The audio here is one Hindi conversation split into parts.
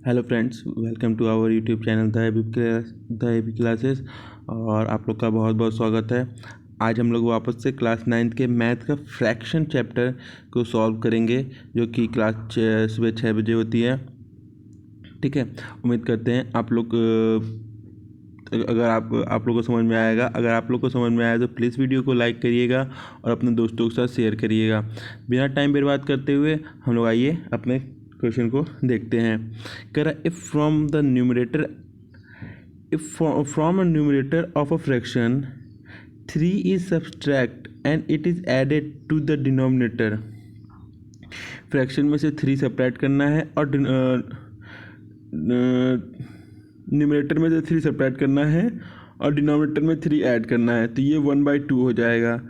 Hello friends, welcome to our YouTube channel the AB classes. और आप लोग का बहुत बहुत स्वागत है। आज हम लोग वापस से क्लास 9th के मैथ का फ्रैक्शन चैप्टर को सॉल्व करेंगे, जो कि क्लास सुबह 6 बजे होती है। ठीक है, उम्मीद करते हैं आप लोग अगर आप लोग को समझ में आएगा। अगर आप लोग को समझ में आया तो प्लीज़ वीडियो को लाइक करिएगा और अपने दोस्तों के साथ शेयर करिएगा। बिना टाइम बर्बाद करते हुए हम लोग आइए अपने क्वेश्चन को देखते हैं। कह रहा if from a numerator of a fraction 3 is subtract and it is added to the denominator. Fraction में से 3 सब्ट्रैक्ट करना है और न्यूमरेटर में से 3 सब्ट्रैक्ट करना है और डिनोमिनेटर में 3 ऐड करना है, तो ये 1/2 हो जाएगा।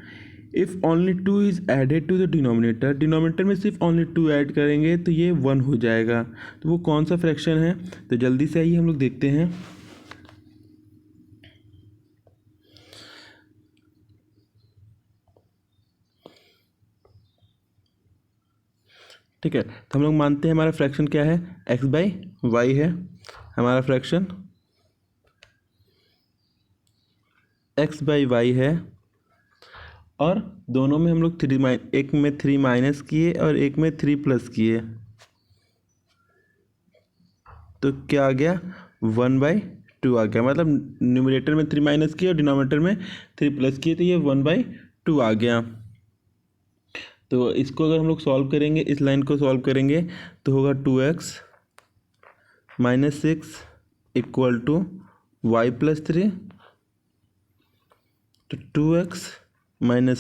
If only 2 is added to the denominator में सिर्फ ओनली 2 ऐड करेंगे तो ये 1 हो जाएगा। तो वो कौन सा फ्रैक्शन है, तो जल्दी से आइए हम लोग देखते हैं। ठीक है, तो हम लोग मानते हैं हमारा फ्रैक्शन क्या है, x/y है हमारा फ्रैक्शन, x/y है। और दोनों में हम लोग एक में 3 माइनस किए और एक में 3 प्लस किए, तो क्या आ गया 1/2 आ गया। मतलब न्यूमरेटर में 3 माइनस किए और डिनोमिनेटर में 3 प्लस किए, तो ये 1/2 आ गया। तो इसको अगर हम लोग सॉल्व करेंगे, इस लाइन को सॉल्व करेंगे, तो होगा 2x - 6 = y + 3। तो 2x - y =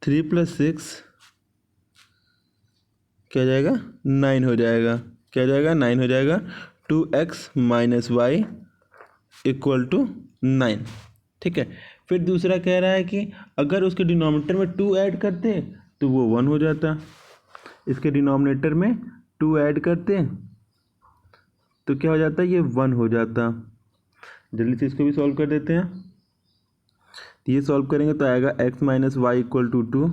3 + 6 क्या जाएगा, 9 हो जाएगा। क्या जाएगा, 9 हो जाएगा। 2x - y = 9। ठीक है, फिर दूसरा कह रहा है कि अगर उसके डिनोमिनेटर में 2 ऐड करते तो वो 1 हो जाता। इसके डिनोमिनेटर में 2 ऐड करते तो क्या हो जाता, ये 1 हो जाता। जल्दी से इसको भी सॉल्व कर देते हैं। तो ये सॉल्व करेंगे तो आएगा x - y = 2।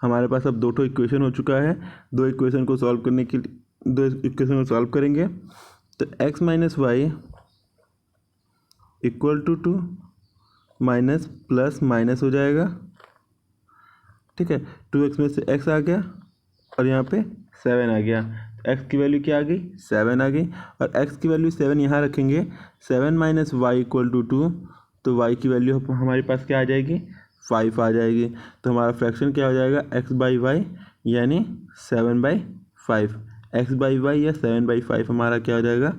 हमारे पास अब 2 इक्वेशन हो चुका है। 2 इक्वेशन को सॉल्व करने के लिए 2 इक्वेशन को सॉल्व करेंगे, तो x - y = 2 minus plus minus हो जाएगा। ठीक है, 2x में से x आ गया और यहाँ पे 7 आ गया। x की वैल्यू क्या आ गई, 7 आ गई। और x की वैल्यू 7 यहाँ रखेंगे, 7 - y = 2, तो y की वैल्यू हमारे पास क्या आ जाएगी, 5 आ जाएगी। तो हमारा फ्रैक्शन क्या हो जाएगा, x/y यानी 7/5। x/y या 7/5 हमारा क्या हो जाएगा,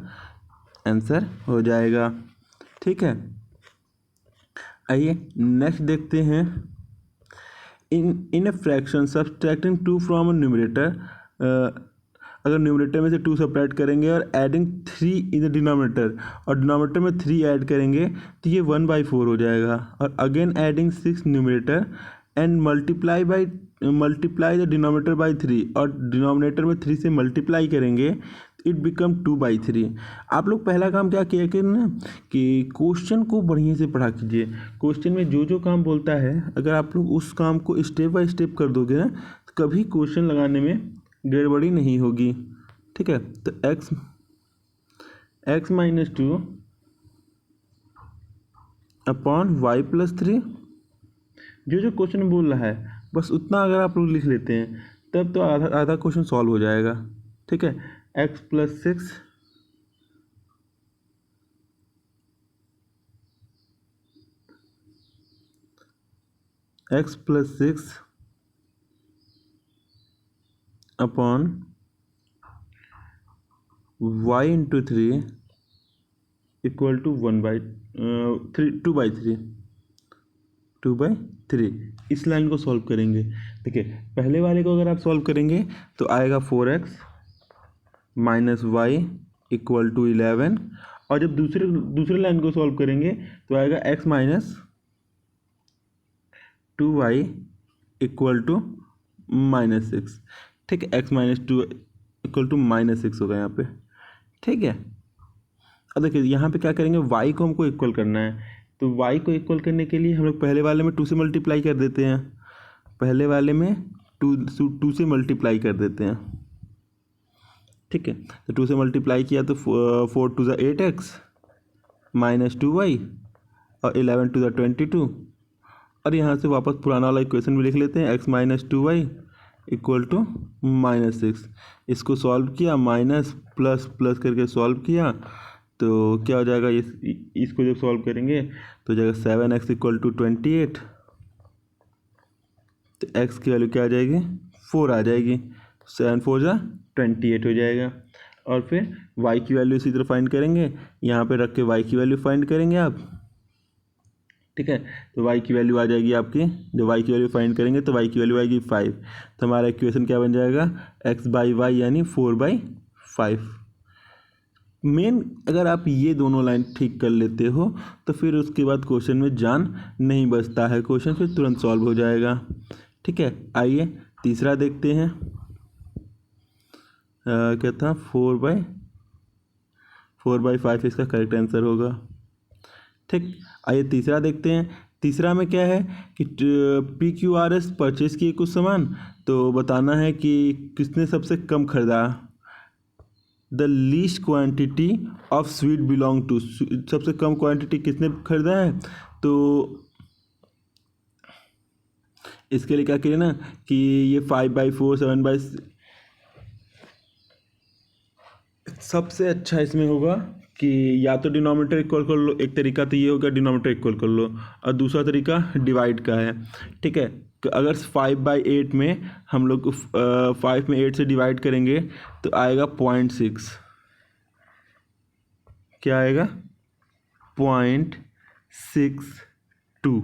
आंसर हो जाएगा। ठीक है, आइए नेक्स्ट देखते हैं। In a fraction subtracting 2 from a numerator, अगर न्यूमरेटर में से 2 सब्ट्रैक्ट करेंगे और एडिंग 3 इन द डिनोमिनेटर, और डिनोमिनेटर में 3 ऐड करेंगे तो ये 1/4 हो जाएगा। और again adding 6 numerator and multiply the denominator by 3, और डिनोमिनेटर में 3 से मल्टीप्लाई करेंगे, इट बिकम 2/3। आप लोग पहला काम क्या किया कि ना, कि क्वेश्चन को बढ़िया से पढ़ा कीजिए। क्वेश्चन में जो जो काम बोलता है, अगर आप लोग उस काम को स्टेप बाय स्टेप कर दोगे ना, तो कभी क्वेश्चन लगाने में गड़बड़ी नहीं होगी। ठीक है, तो x - 2 अपॉन y + 3, जो जो क्वेश्चन बोल रहा है बस उतना अगर आप लोग लिख लेते हैं, तब तो आधा क्वेश्चन सॉल्व हो जाएगा। ठीक है, x + 6 अपॉन y × 3 = 2/3। इस लाइन को सॉल्व करेंगे। देखिए, पहले वाले को अगर आप सॉल्व करेंगे तो आएगा 4x - y = 11। और जब दूसरे लाइन को सॉल्व करेंगे तो आएगा x - 2y = -6। ठीक है, x - 2 = -6 होगा यहाँ पे। ठीक है, अब देखिए यहाँ पे क्या करेंगे, y को हमको इक्वल करना है। तो y को इक्वल करने के लिए हम लोग पहले वाले में 2 से मल्टीप्लाई कर देते हैं। पहले वाले में 2 से मल्टीप्लाई कर देते हैं। ठीक है, तो 2 से मल्टीप्लाई किया तो 4 टू ज़ा 8x माइनस 2y और 11 टू ज़ा 22। और यहाँ से वापस पुराना वाला इक्वेशन भी लिख लेते हैं, x minus 2y equal to -6। इसको सॉल्व किया, माइनस प्लस प्लस करके सॉल्व किया तो क्या हो जाएगा, इसको जब सॉल्व करेंगे तो जाएगा 7x इक्वल टू 28। तो x की वैल्यू क्या आ जाएगी, 4 आ जाएगी। 7 4 जा 28 हो जाएगा। और फिर y की वैल्यू इसी तरह फाइंड करेंगे, यहाँ पे रख के y की वैल्यू फाइंड करेंगे आप। ठीक है, तो y की वैल्यू आ जाएगी आपकी, जब y की वैल्यू फाइंड करेंगे तो y की वैल्यू आएगी 5। तो हमारा इक्वेशन क्या बन जाएगा, x बाई वाई यानी 4/5। मेन अगर आप ये दोनों लाइन ठीक कर लेते हो तो फिर उसके बाद क्वेश्चन में जान नहीं बचता है, क्वेश्चन फिर तुरंत सॉल्व हो जाएगा। ठीक है, आइए तीसरा देखते हैं। क्या था, 4/5 इसका करेक्ट आंसर होगा। ठीक, आइए तीसरा देखते हैं। तीसरा में क्या है कि PQRS परचेज किए कुछ सामान, तो बताना है कि किसने सबसे कम खरीदा। The least quantity of sweet belong to, सबसे कम क्वांटिटी किसने खरीदा है। तो इसके लिए क्या करिए ना कि ये 5/4 7/, सबसे अच्छा इसमें होगा कि या तो डिनोमिनेटर इक्वल कर लो, एक तरीका तो ये होगा डिनोमिनेटर इक्वल कर लो, और दूसरा तरीका डिवाइड का है। ठीक है, तो अगर 5/8 में हम लोग 5 में 8 से डिवाइड करेंगे तो आएगा 0.6। क्या आएगा, 0.62।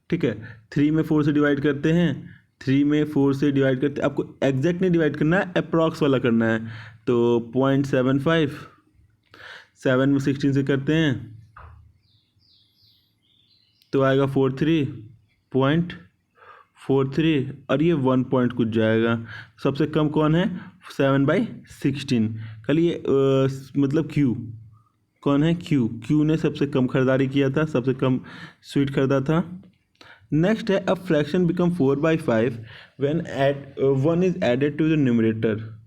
ठीक है, 3 में 4 से डिवाइड करते हैं, 3 में 4 से डिवाइड करते हैं, आपको एग्जैक्ट नहीं डिवाइड करना है, अप्रॉक्स वाला करना है। तो 0.75, 7 में 16 से करते हैं तो आएगा 43.43, और ये 1 पॉइंट कुछ जाएगा। सबसे कम कौन है, 7/16। कल ये मतलब Q कौन है, Q ने सबसे कम खरीदारी किया था, सबसे कम स्वीट खरीदा था। नेक्स्ट है, a fraction become 4/5 when 1 is added to the numerator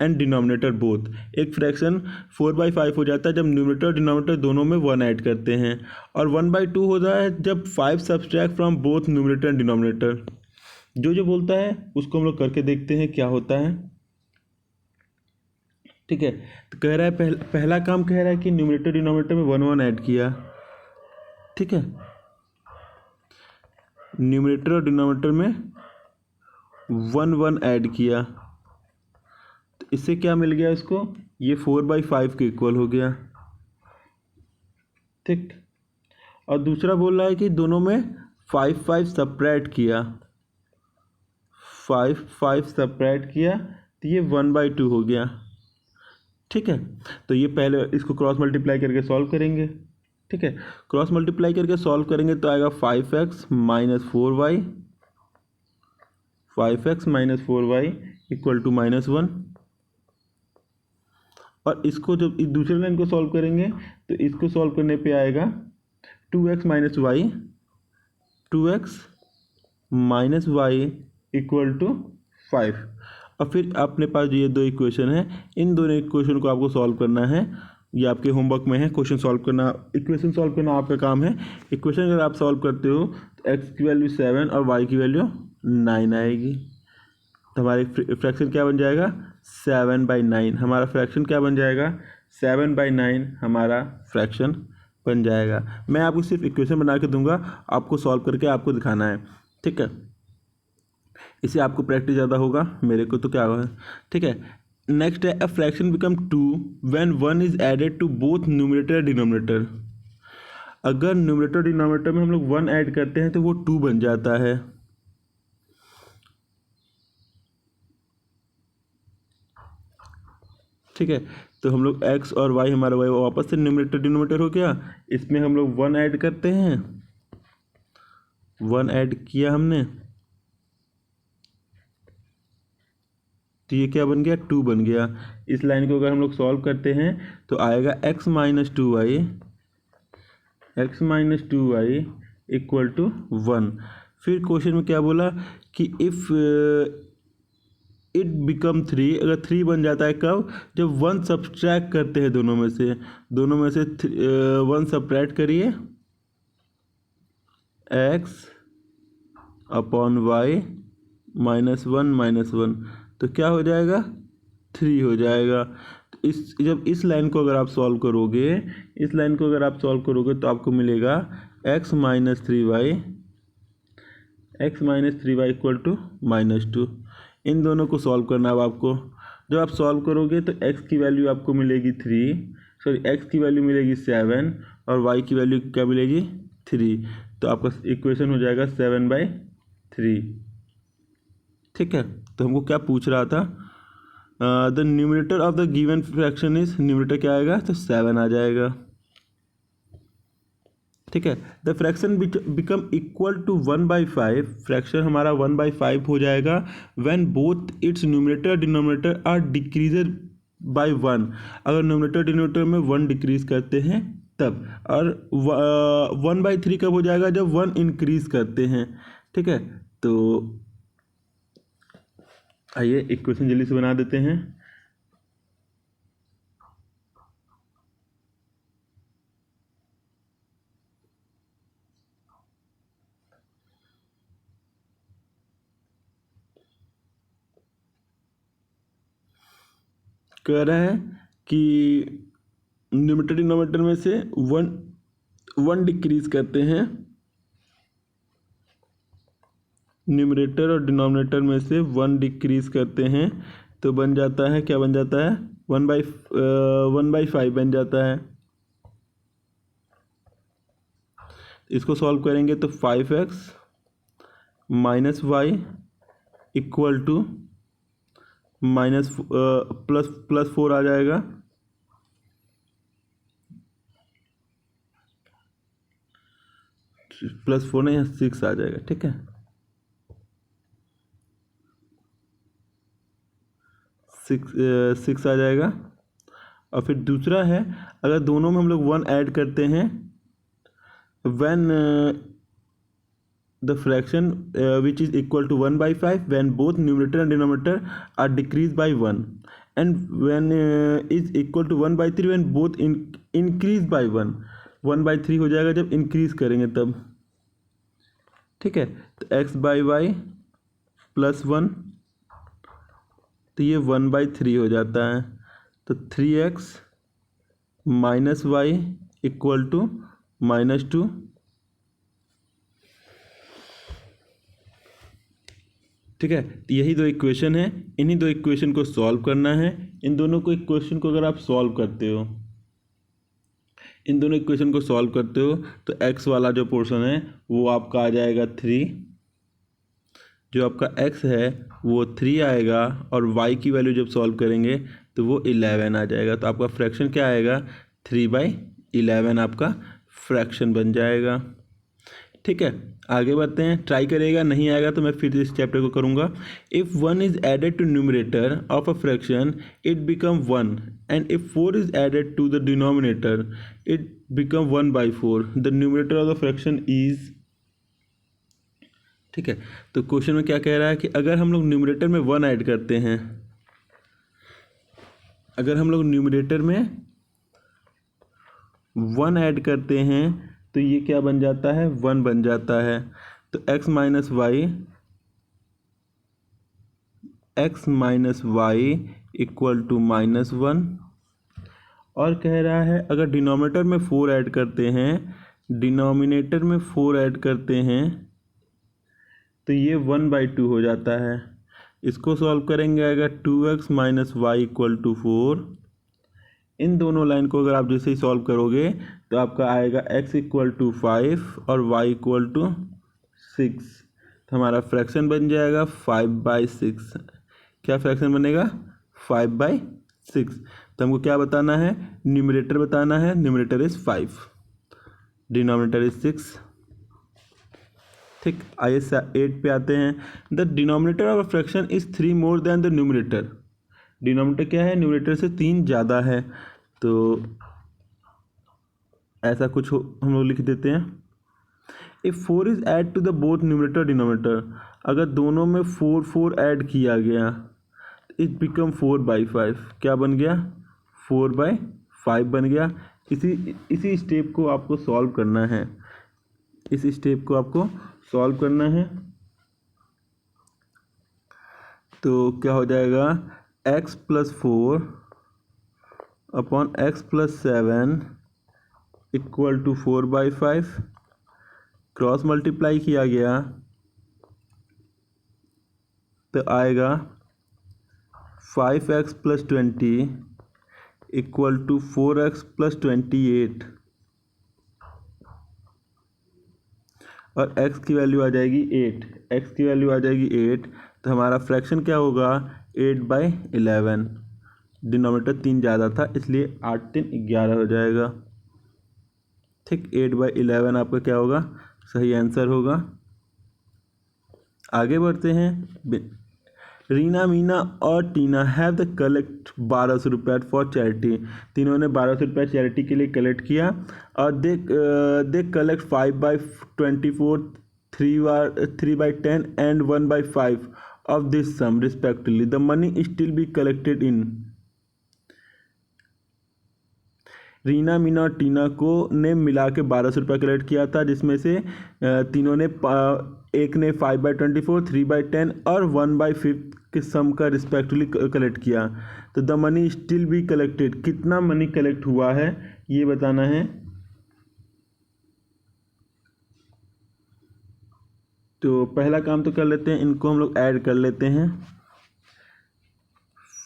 and denominator both. एक फ्रैक्शन 4/5 हो जाता है जब न्यूमरेटर और डिनोमिनेटर दोनों में 1 ऐड करते हैं, और 1/2 होता है जब 5 subtract from both numerator and denominator. जो बोलता है उसको हम लोग करके देखते हैं क्या होता है। ठीक है, तो कह रहा है पहला काम कह रहा है कि न्यूमरेटर डिनोमिनेटर में 1 ऐड किया। ठीक है, न्यूमरेटर और डिनोमिनेटर में 1 ऐड किया, तो इससे क्या मिल गया उसको, ये 4/5 के इक्वल हो गया। ठीक, और दूसरा बोल रहा है कि दोनों में 5 सपरेट किया, 5 सपरेट किया तो ये 1/2 हो गया। ठीक है, तो ये पहले इसको क्रॉस मल्टीप्लाई करके सॉल्व करेंगे। ठीक है, क्रॉस मल्टीप्लाई करके सॉल्व करेंगे तो आएगा 5x minus 4y, 5x minus 4y equal to -1। और इसको जब इस दूसरे लाइन को सॉल्व करेंगे तो इसको सॉल्व करने पे आएगा 2x minus Y, 2x minus Y equal to 5। और फिर अपने पास जो ये दो इक्वेशन है, इन दोनों इक्वेशन को आपको सॉल्व करना है। ये आपके होमवर्क में है, क्वेश्चन सॉल्व करना, इक्वेशन सॉल्व करना आपका काम है। इक्वेशन अगर आप सॉल्व करते हो तो x की वैल्यू 7 और y की वैल्यू 9 आएगी। तो हमारे फ्रैक्शन क्या बन जाएगा, 7/9। हमारा फ्रैक्शन क्या बन जाएगा, 7/9 हमारा फ्रैक्शन बन जाएगा। मैं आपको सिर्फ इक्वेशन बना के दूंगा, आपको सॉल्व करके आपको दिखाना है। ठीक है, इससे आपको प्रैक्टिस ज़्यादा होगा, मेरे को तो क्या होगा। ठीक है, नेक्स्ट है, a fraction become 2 when 1 is added to both numerator denominator. अगर न्यूमरेटर डिनोमिनेटर में हम लोग 1 ऐड करते हैं तो वो 2 बन जाता है। ठीक है, तो हम लोग x और y, हमारा y वापस से न्यूमरेटर डिनोमिनेटर हो गया। इसमें हम लोग 1 ऐड करते हैं, 1 ऐड किया हमने तो ये क्या बन गया, 2 बन गया। इस लाइन को अगर हम लोग सॉल्व करते हैं तो आएगा x minus 2y equal to 1। फिर क्वेश्चन में क्या बोला कि इफ़ इट बिकम 3, अगर 3 बन जाता है कब, जब 1 सब्ट्रैक्ट करते हैं दोनों में से 1 सब्ट्रैक्ट करिए, x अपॉन वाई -1 तो क्या हो जाएगा, 3 हो जाएगा। तो जब इस लाइन को अगर आप सॉल्व करोगे तो आपको मिलेगा x minus three Y equal to -2। इन दोनों को सॉल्व करना है आपको। जब आप सॉल्व करोगे तो x की वैल्यू आपको मिलेगी 7 और y की वैल्यू क्या मिलेगी 3। तो आपका इक्वेशन हो जाएगा 7/3। ठीक है, तो हमको क्या पूछ रहा था, the numerator of the given fraction is, numerator क्या आएगा, तो 7 आ जाएगा। ठीक है, the fraction become equal to 1/5, fraction हमारा 1/5 हो जाएगा when both its numerator denominator are decreased by 1, अगर न्यूमरेटर डिनोमिनेटर में 1 डिक्रीज करते हैं तब, और 1/3 कब हो जाएगा, जब 1 इंक्रीज करते हैं। ठीक है, तो आइए इक्वेशन जल्दी से बना देते हैं। कह रहा है कि न्यूमरेटर डिनोमिनेटर में से 1 डिक्रीज करते हैं, न्यूमरेटर और डिनोमिनेटर में से 1 डिक्रीज करते हैं, तो बन जाता है, क्या बन जाता है, 1/5 बन जाता है। इसको सॉल्व करेंगे तो 5x minus Y equal to plus 4 आ जाएगा। +4 नहीं, 6 आ जाएगा। ठीक है, 6 आ जाएगा। और फिर दूसरा है, अगर दोनों में हम लोग 1 ऐड करते हैं, when the fraction which is equal to 1/5 when both numerator and denominator are decreased by 1, and when is equal to 1/3 when both increase by 1, 1/3 हो जाएगा जब इंक्रीज करेंगे तब। ठीक है, तो x/y +1, तो ये 1/3 हो जाता है, तो 3x minus Y equal to -2। ठीक है, तो यही दो इक्वेशन है, इन्हीं दो इक्वेशन को सॉल्व करना है। इन दोनों को इक्वेशन को अगर आप सॉल्व करते हो, इन दोनों इक्वेशन को सॉल्व करते हो तो x वाला जो पोर्शन है वो आपका आ जाएगा 3, जो आपका x है वो 3 आएगा, और y की वैल्यू जब सॉल्व करेंगे तो वो 11 आ जाएगा। तो आपका फ्रैक्शन क्या आएगा, 3/11 आपका फ्रैक्शन बन जाएगा। ठीक है, आगे बढ़ते हैं। ट्राई करेगा, नहीं आएगा तो मैं फिर इस चैप्टर को करूँगा। If 1 is added to numerator of a fraction it become 1, and if 4 is added to the denominator it become 1/4, the numerator of the fraction is. ठीक है, तो क्वेश्चन में क्या कह रहा है कि अगर हम लोग न्यूमरेटर में 1 ऐड करते हैं, अगर हम लोग न्यूमरेटर में 1 ऐड करते हैं तो ये क्या बन जाता है, 1 बन जाता है। तो x minus Y equal to -1। और कह रहा है अगर डिनोमिनेटर में 4 ऐड करते हैं, डिनोमिनेटर में 4 ऐड करते हैं तो ये 1/2 हो जाता है। इसको सॉल्व करेंगे, अगर 2x minus Y equal to 4, इन दोनों लाइन को अगर आप जैसे ही सॉल्व करोगे तो आपका आएगा x इक्वल टू 5 और y इक्वल टू 6, तो हमारा फ्रैक्शन बन जाएगा 5/6। क्या फ्रैक्शन बनेगा, 5/6। तो हमको क्या बताना है, न्यूमरेटर बताना है, न्यूमरेटर इज 5, डिनोमिनेटर इज 6। ठीक, आइए 8 पे आते हैं। The denominator of a fraction is 3 more than the numerator, denominator क्या है, न्यूमरेटर से 3 ज़्यादा है। तो ऐसा कुछ हम लोग लिख देते हैं, if 4 is add to the both numerator denominator, अगर दोनों में 4 ऐड किया गया, इट बिकम 4/5। क्या बन गया? 4/5 बन गया। इसी स्टेप को आपको सॉल्व करना है। इस स्टेप को आपको सॉल्व करना है। तो क्या हो जाएगा? x+4 upon x+7 equal to 4/5। Cross multiply किया गया तो आएगा 5x+20 इक्वल टू 4x+28 और x की वैल्यू आ जाएगी 8। x की वैल्यू आ जाएगी 8, तो हमारा फ्रैक्शन क्या होगा? 8/11। डिनोमिनेटर 3 ज़्यादा था इसलिए 8 3 11 हो जाएगा। ठीक, 8/11 आपका क्या होगा? सही आंसर होगा। आगे बढ़ते हैं। रीना, मीना और टीना हैव द कलेक्ट 1200 रुपये फॉर चैरिटी। तीनों ने 1200 रुपये चैरिटी के लिए कलेक्ट किया और they collect 5/24, 3/10 and 1/5 of this sum respectively. The money still be collected in. Reena, Meena और टीना को ने मिला के 1200 रुपये कलेक्ट किया था, जिसमें से तीनों ने एक ने 5/24, 3/10 और 1/5 के सम का रिस्पेक्टिवली कलेक्ट किया। तो the money still be collected, कितना मनी कलेक्ट हुआ है ये बताना है। तो पहला काम तो कर लेते हैं, इनको हम लोग ऐड कर लेते हैं।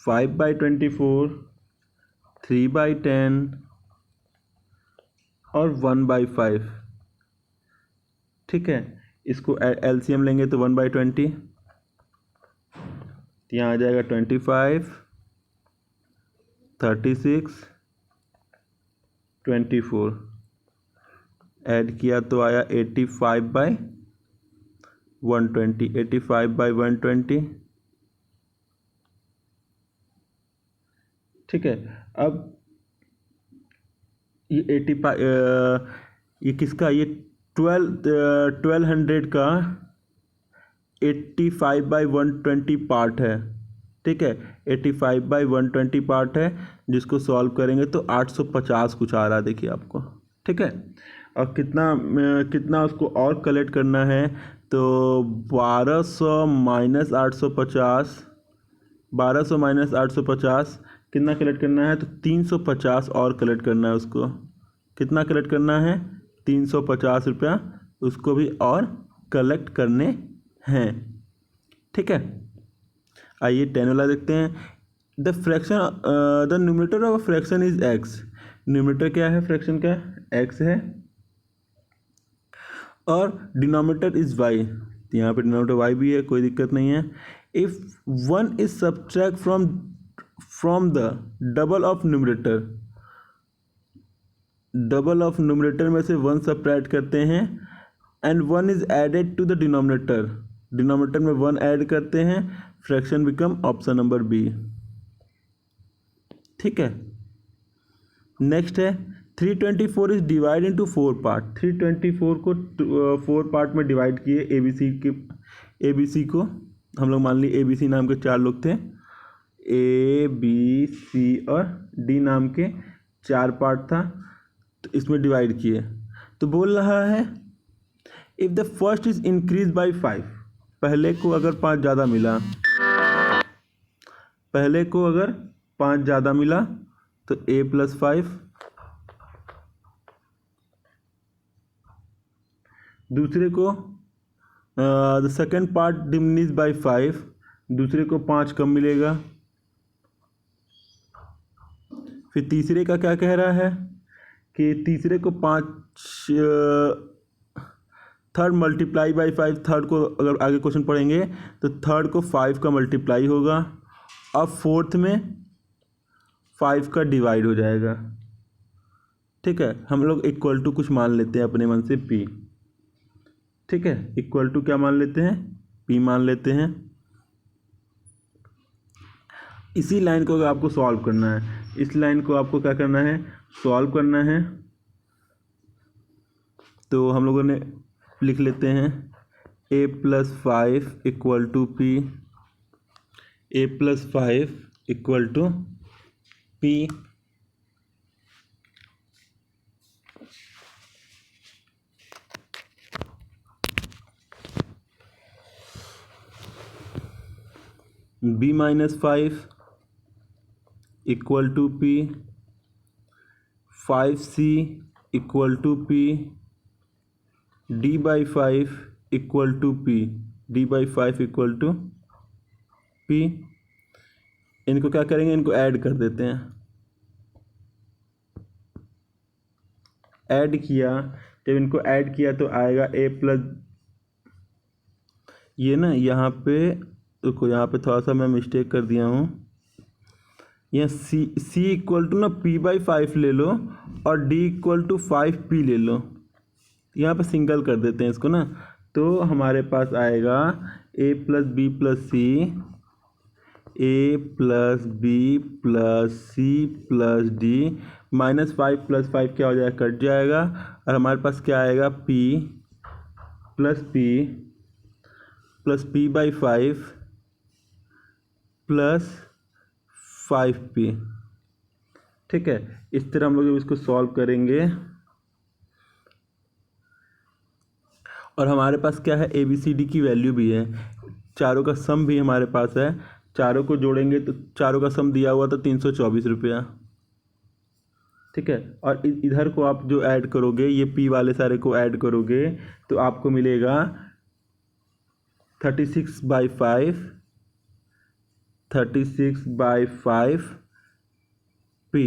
5/24, 3/10 और 1/5। ठीक है, इसको एलसीएम लेंगे तो 1/20, यहाँ आ जाएगा 25, 36, 24। ऐड किया तो आया 85/120, 85/120। ठीक है, अब ये 85 ये किसका? ये 1200 का 85/120 पार्ट है। ठीक है, 85/120 पार्ट है, जिसको सॉल्व करेंगे तो 850 कुछ आ रहा है, देखिए आपको। ठीक है, और कितना उसको और कलेक्ट करना है? तो 1200 माइनस 850, 1200 माइनस 850 कितना कलेक्ट करना है? तो 350 और कलेक्ट करना है उसको। कितना कलेक्ट करना है? 350 रुपया उसको भी और कलेक्ट करने हैं। ठीक है, आइए 10 वाला देखते हैं। The fraction the numerator of a fraction is x। Numerator क्या है फ्रैक्शन का? x है, और डिनोमिनेटर इज y। यहाँ पे डिनोमिनेटर y भी है, कोई दिक्कत नहीं है। If 1 is subtract from the double of numerator, double of numerator में से 1 सब्ट्रैक्ट करते हैं, and 1 is added to the denominator, denominator में 1 ऐड करते हैं, fraction become option number B. ठीक है, नेक्स्ट है 324 इज डिवाइड इनटू 4 पार्ट। 324 को 4 पार्ट में डिवाइड किए। ABC को हम लोग मान लिए ABC नाम के 4 लोग थे, ABC और D नाम के 4 पार्ट था, तो इसमें डिवाइड किए। तो बोल रहा है if the first is increase bye 5, पहले को अगर 5 ज़्यादा मिला, पहले को अगर 5 ज़्यादा मिला तो a+5, दूसरे को the second part diminish by 5, दूसरे को 5 कम मिलेगा। फिर तीसरे का क्या कह रहा है कि तीसरे को 5 थर्ड मल्टीप्लाई बाय 5, थर्ड को अगर आगे क्वेश्चन पढ़ेंगे तो थर्ड को 5 का मल्टीप्लाई होगा, अब फोर्थ में 5 का डिवाइड हो जाएगा। ठीक है, हम लोग इक्वल टू कुछ मान लेते हैं अपने मन से p। ठीक है, इक्वल टू क्या मान लेते हैं? p मान लेते हैं। इसी लाइन को अगर आपको सॉल्व करना है, इस लाइन को आपको क्या करना है? सॉल्व करना है। तो हम लोगों ने लिख लेते हैं a+5 equal to p, a+5 equal to p b-5 equal to p 5c equal to p d/5 equal to p d/5 equal to p। इनको क्या करेंगे, इनको ऐड कर देते हैं। ऐड किया, जब इनको ऐड किया तो आएगा a प्लस, ये ना यहाँ पे देखो, यहाँ पे थोड़ा सा मैं मिस्टेक कर दिया हूँ। यहाँ c इक्वल टू ना p/5 ले लो और d इक्वल टू 5p ले लो। यहाँ पे सिंगल कर देते हैं इसको ना, तो हमारे पास आएगा a plus B plus C, a plus B plus C plus D, -5 + 5 क्या हो जाएगा, कट जाएगा। और हमारे पास क्या आएगा, p plus p/5 plus 5p। ठीक है, इस तरह हम लोग इसको सॉल्व करेंगे। और हमारे पास क्या है, ABCD की वैल्यू भी है, चारों का सम भी हमारे पास है। चारों को जोड़ेंगे तो चारों का सम दिया हुआ था 324 रुपया। ठीक है, और इधर को आप जो ऐड करोगे, ये P वाले सारे को ऐड करोगे तो आपको मिलेगा 36/5 P।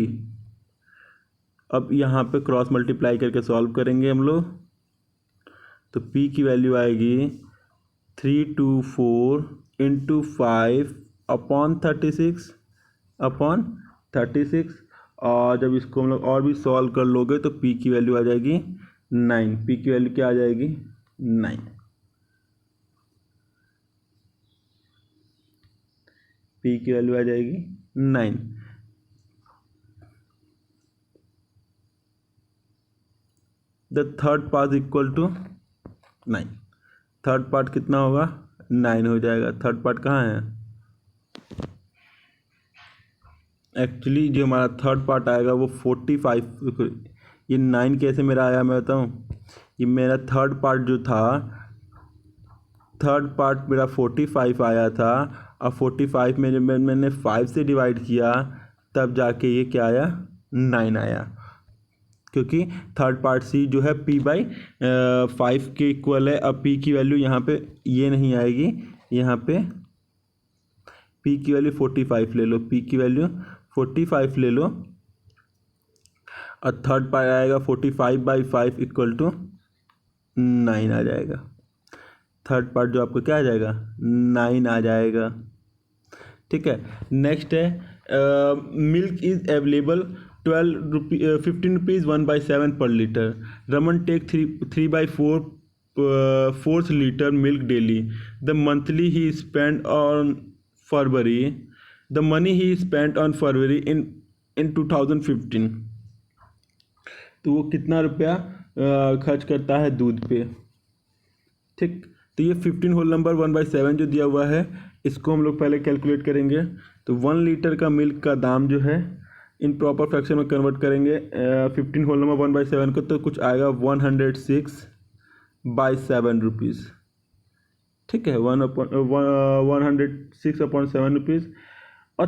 अब यहाँ पे क्रॉस मल्टीप्लाई करके सॉल्व करेंगे हम लोग, तो P की वैल्यू आएगी 324 × 5/36 और जब इसको हम लोग और भी सॉल्व कर लोगे तो P की वैल्यू आ जाएगी 9। P की वैल्यू क्या आ जाएगी, 9। P की वैल्यू आ जाएगी 9। The third part equal to 9। Third part कितना होगा, 9 हो जाएगा। थर्ड पार्ट कहाँ है, एक्चुअली जो हमारा थर्ड पार्ट आएगा वो 45। ये 9 कैसे मेरा आया मैं बताऊँ, ये मेरा थर्ड पार्ट जो था, थर्ड पार्ट मेरा 45 आया था। और 45 में जब मैंने 5 से डिवाइड किया तब जाके ये क्या आया, 9 आया। क्योंकि थर्ड पार्ट सी जो है p/5 के इक्वल है। अब p की वैल्यू यहाँ पे ये नहीं आएगी, यहाँ पे p की वैल्यू 45 ले लो, p की वैल्यू 45 ले लो और थर्ड पार्ट आएगा 45/5 इक्वल टू 9 आ जाएगा। थर्ड पार्ट जो आपको क्या आ जाएगा, 9 आ जाएगा। ठीक है, नेक्स्ट है milk is available 15 rupees 1/7 per liter. Raman take 3/4 liter milk daily. The monthly he spent on February. The money he spent on February in 2015. तो वो कितना रुपया खर्च करता है दूध पे। ठीक, तो ये 15 होल नंबर 1/7 जो दिया हुआ है, इसको हम लोग पहले कैलकुलेट करेंगे। तो 1 लीटर का मिल्क का दाम जो है इन प्रॉपर फ्रैक्शन में कन्वर्ट करेंगे 15 होल नंबर 1/7 को, तो कुछ आएगा 106/7 रुपीज़। ठीक है, 106/7 रुपीज़। और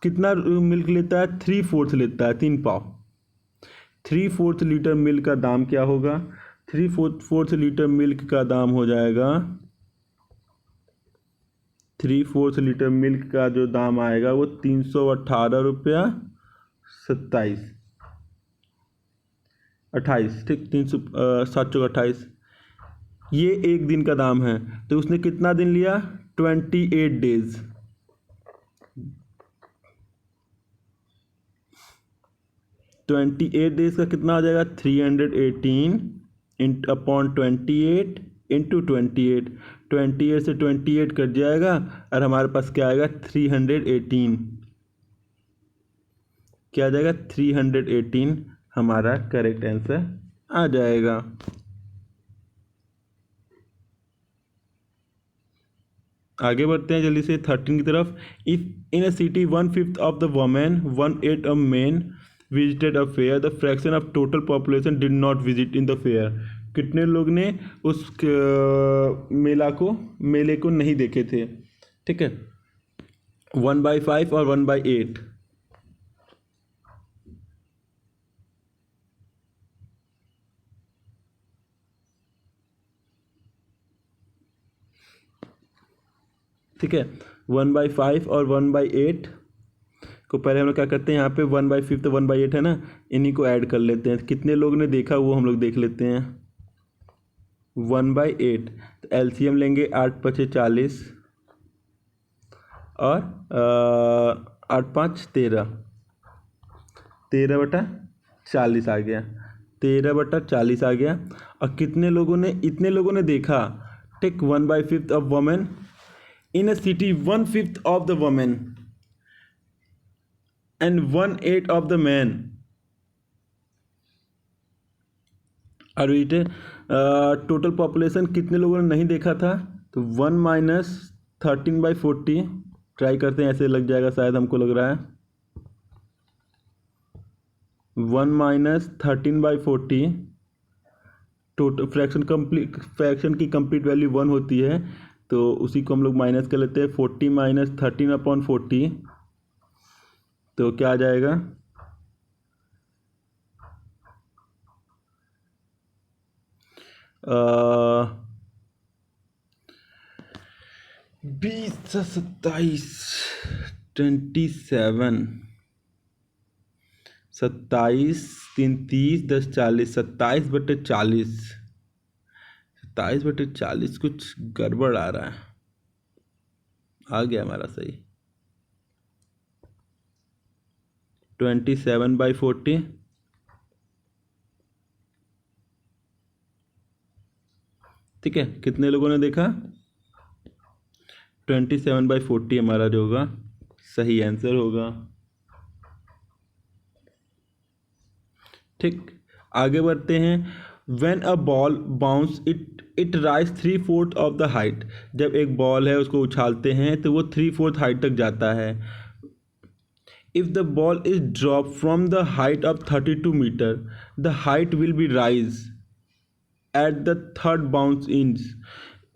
कितना मिल्क लेता है, 3/4 लेता है, 3 पाव। 3/4 लीटर मिल्क का दाम क्या होगा, 3/4 लीटर मिल्क का दाम हो जाएगा, 3/4 लीटर मिल्क का जो दाम आएगा वो 318 रुपया 28। ठीक, 300 ये एक दिन का दाम है। तो उसने कितना दिन लिया, 28 डेज। 28 डेज का कितना आ जाएगा, 318/28 × 28। 28 से 28 कट जाएगा और हमारे पास क्या आएगा, 318। क्या आ जाएगा, 318 हमारा करेक्ट आंसर आ जाएगा। आगे बढ़ते हैं जल्दी से 13 की तरफ। If in a city 1/5 of the women 1/8 of main visited a fair, the fraction of total population did not visit in the fair. कितने लोग ने उस मेले को नहीं देखे थे? ठीक है, 1/5 और 1/8। ठीक है, 1/5 और 1/8 को पहले हम लोग क्या करते हैं, यहाँ पे 1/5 तो 1/8 है ना, इन्हीं को ऐड कर लेते हैं। कितने लोग ने देखा वो हम लोग देख लेते हैं। 1/8 तो एलसीएम लेंगे, 8×5 = 40 और 8×5 = 13, 13/40 आ गया, 13/40 आ गया। और कितने लोगों ने, इतने लोगों ने देखा। Take 1/5 of women in a city, 1/5 of the women and 1/8 of the man और इट टोटल पॉपुलेशन कितने लोगों ने नहीं देखा था, तो 1 - 13/40। ट्राई करते हैं, ऐसे लग जाएगा शायद, हमको लग रहा है 1 - 13/40। टोटल फ्रैक्शन की कंप्लीट वैल्यू 1 होती है, तो उसी को हम लोग माइनस कर लेते हैं। 40 - 13/40, तो क्या आ जाएगा, 20 से 27, 27, 27, 3, 30, 10, 40, 27/40, 27/40 कुछ गड़बड़ आ रहा है। आ गया हमारा सही, 27/40। ठीक है, कितने लोगों ने देखा, 27/40 हमारा जो होगा सही आंसर होगा। ठीक, आगे बढ़ते हैं। When a ball bounce it rise 3/4 of the height. जब एक बॉल है उसको उछालते हैं तो वो 3/4 हाइट तक जाता है। If the ball is drop from the height of 32 metre, the height will be rise at the third bounce is.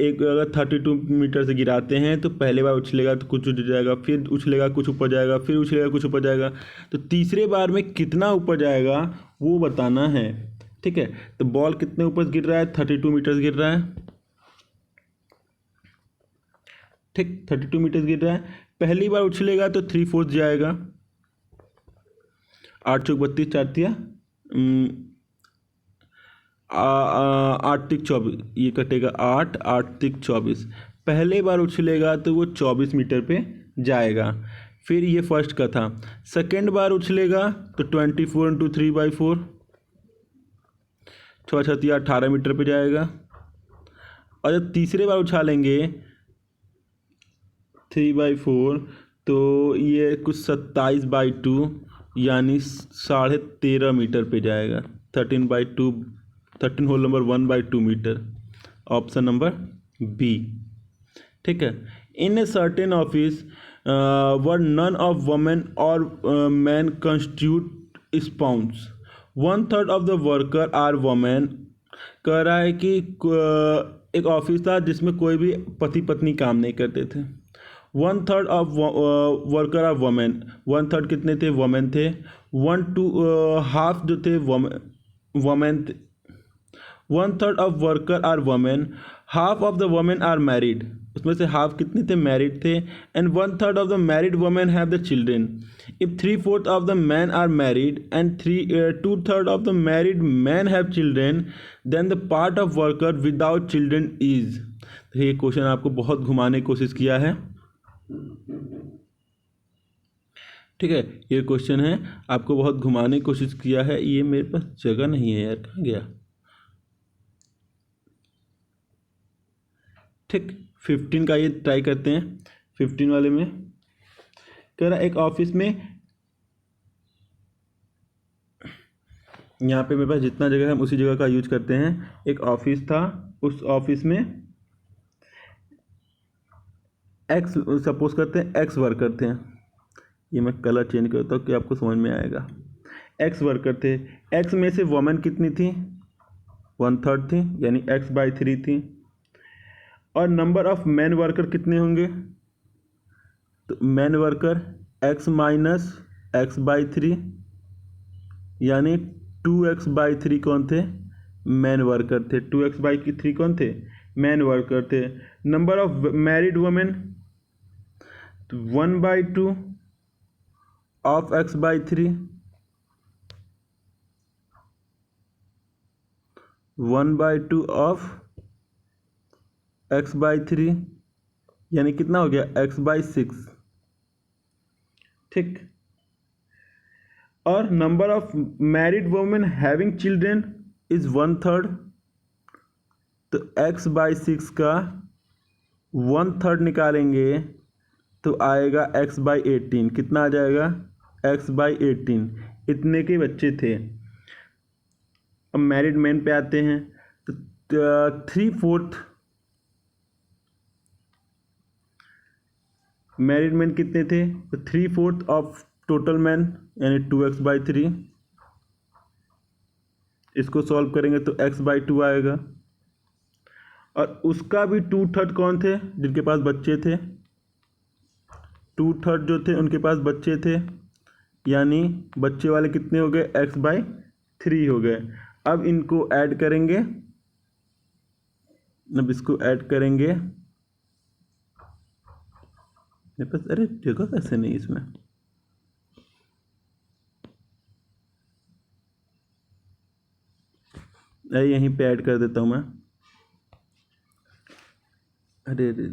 एक अगर 32 मीटर से गिराते हैं तो पहले बार उछलेगा तो कुछ उठ जाएगा, फिर उछलेगा कुछ ऊपर जाएगा, फिर उछलेगा कुछ ऊपर जाएगा, तो तीसरे बार में कितना ऊपर जाएगा वो बताना है। ठीक है, तो बॉल कितने ऊपर से गिर रहा है, 32 मीटर से गिर रहा है। ठीक, 32 मीटर गिर रहा है। पहली बार उछलेगा तो 3/4 जाएगा, 8 × 32, 4 × 8 × 24, ये कटेगा 8, 8 × 24। पहले बार उछलेगा तो वो 24 मीटर पे जाएगा। फिर ये फर्स्ट का था। सेकेंड बार उछलेगा तो 24 × 3/4, 6 × 6 = 18 मीटर पे जाएगा। और जब तीसरे बार उछालेंगे 3/4, तो ये कुछ 27/2 यानी 13.5 मीटर पे जाएगा। 13/2, 13 मीटर, ऑप्शन नंबर बी। ठीक है, in a certain office where none of women और man constitute spouse, 1/3 of the worker are women. कह रहा है कि एक ऑफिस था जिसमें कोई भी पति पत्नी काम नहीं करते थे। 1/3 ऑफ वर्कर आर वुमेन, 1/3 कितने थे, वुमेन थे। 1/2 जो थे women, 1/3 of worker are women, half of the women are married, उसमें से हाफ कितने थे, मैरिड थे। And 1/3 of the married women have the children. If 3/4 of the man are married and 2/3 of the married man have children, then the part of worker without children is. तो ये क्वेश्चन आपको बहुत घुमाने की कोशिश किया है। ठीक है, ये क्वेश्चन है आपको बहुत घुमाने की कोशिश किया है। ये मेरे पास जगह नहीं है यार, कहाँ गया। ठीक, 15 का ये ट्राई करते हैं। 15 वाले में कह रहा एक ऑफिस में, यहाँ पे मेरे पास जितना जगह है हम उसी जगह का यूज करते हैं। एक ऑफिस था, उस ऑफिस में एक्स सपोज करते हैं एक्स वर्कर थे, ये मैं कलर चेंज करता हूँ कि आपको समझ में आएगा। एक्स वर्कर थे, एक्स में से वुमेन कितनी थी, 1/3 थी, यानी x/3 थी। और नंबर ऑफ मैन वर्कर कितने होंगे, तो man worker x minus x/3 यानी 2x/3 कौन थे, मैन वर्कर थे। 2x/3 कौन थे, मैन वर्कर थे। Number of married women 1/2 of x/3, 1/2 of x/3 यानी कितना हो गया, x/6, ठीक। और number of married women having children is 1/3, तो x/6 का 1/3 निकालेंगे तो आएगा x/18, कितना आ जाएगा, x/18। इतने के बच्चे थे। अब मैरिड मैन पे आते हैं, तो 3/4 मैरिड मैन कितने थे, तो 3/4 ऑफ टोटल मैन यानी 2x/3। इसको सॉल्व करेंगे तो x/2 आएगा। और उसका भी 2/3 कौन थे, जिनके पास बच्चे थे, 2/3 जो थे उनके पास बच्चे थे, यानी बच्चे वाले कितने हो गए, x/3 हो गए। अब इनको ऐड करेंगे, अब इसको ऐड करेंगे, मेरे पास अरे जगह कैसे नहीं इसमें, अरे यहीं पे ऐड कर देता हूँ मैं, अरे अरे